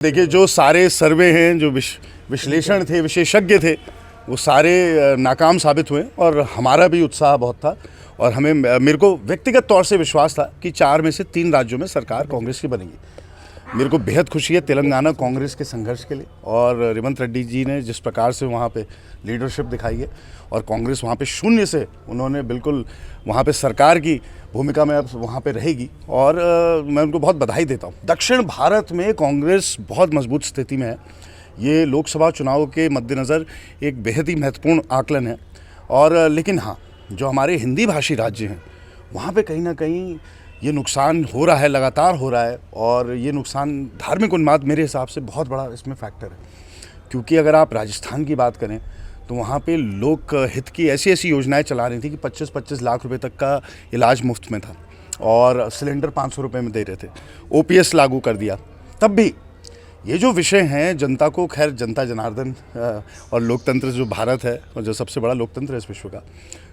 देखिए, जो सारे सर्वे हैं, जो विश्लेषण थे, विशेषज्ञ थे, वो सारे नाकाम साबित हुए और हमारा भी उत्साह बहुत था और मेरे को व्यक्तिगत तौर से विश्वास था कि 4 में से 3 राज्यों में सरकार कांग्रेस की बनेगी। मेरे को बेहद खुशी है तेलंगाना कांग्रेस के संघर्ष के लिए और रेवंत रेड्डी जी ने जिस प्रकार से वहाँ पे लीडरशिप दिखाई है और कांग्रेस वहाँ पे शून्य से उन्होंने बिल्कुल वहाँ पे सरकार की भूमिका में अब वहाँ पे रहेगी और मैं उनको बहुत बधाई देता हूँ। दक्षिण भारत में कांग्रेस बहुत मजबूत स्थिति में है। ये लोकसभा चुनाव के मद्देनज़र एक बेहद ही महत्वपूर्ण आकलन है और लेकिन हाँ, जो हमारे हिंदी भाषी राज्य हैं वहाँ पे कहीं ना कहीं ये नुकसान हो रहा है, लगातार हो रहा है और ये नुकसान धार्मिक उन्माद मेरे हिसाब से बहुत बड़ा इसमें फैक्टर है। क्योंकि अगर आप राजस्थान की बात करें तो वहाँ पे लोक हित की ऐसी ऐसी योजनाएं चला रही थी कि 25-25 लाख रुपए तक का इलाज मुफ्त में था और सिलेंडर 500 रुपये में दे रहे थे। ओपीएस लागू कर दिया। तब भी ये जो विषय हैं जनता को, खैर जनता जनार्दन और लोकतंत्र जो भारत है और जो सबसे बड़ा लोकतंत्र है इस विश्व का,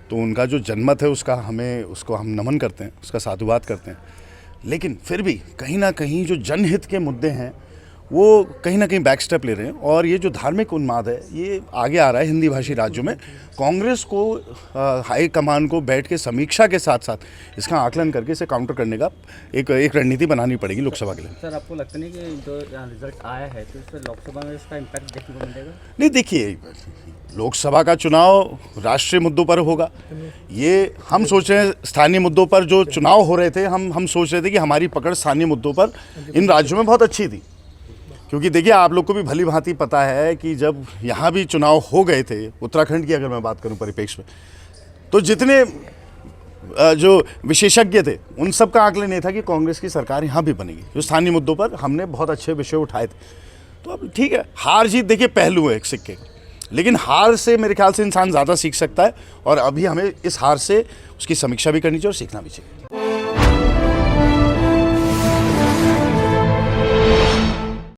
तो उनका जो जनमत है उसको हम नमन करते हैं, उसका साधुवाद करते हैं। लेकिन फिर भी कहीं ना कहीं जो जनहित के मुद्दे हैं वो कहीं ना कहीं बैक स्टेप ले रहे हैं और ये जो धार्मिक उन्माद है ये आगे आ रहा है हिंदी भाषी राज्यों में। कांग्रेस को हाई कमान को बैठ के समीक्षा के साथ साथ इसका आकलन करके इसे काउंटर करने का एक रणनीति बनानी पड़ेगी लोकसभा के लिए। सर, आपको लगता नहीं कि जो रिजल्ट आया है तो इस पर लोकसभा में इसका इम्पैक्ट देखने को मिलेगा? नहीं, देखिए, लोकसभा का चुनाव राष्ट्रीय मुद्दों पर होगा। ये हम सोच रहे हैं स्थानीय मुद्दों पर जो चुनाव हो रहे थे, हम सोच रहे थे कि हमारी पकड़ स्थानीय मुद्दों पर इन राज्यों में बहुत अच्छी थी। क्योंकि देखिए, आप लोग को भी भली भांति पता है कि जब यहाँ भी चुनाव हो गए थे, उत्तराखंड की अगर मैं बात करूँ परिप्रेक्ष्य में, तो जितने जो विशेषज्ञ थे उन सब का आकलन ये था कि कांग्रेस की सरकार यहाँ भी बनेगी। जो स्थानीय मुद्दों पर हमने बहुत अच्छे विषय उठाए थे। तो अब ठीक है, हार जीत देखिए पहलू है एक सिक्के, लेकिन हार से मेरे ख्याल से इंसान ज़्यादा सीख सकता है और अभी हमें इस हार से उसकी समीक्षा भी करनी चाहिए और सीखना भी चाहिए।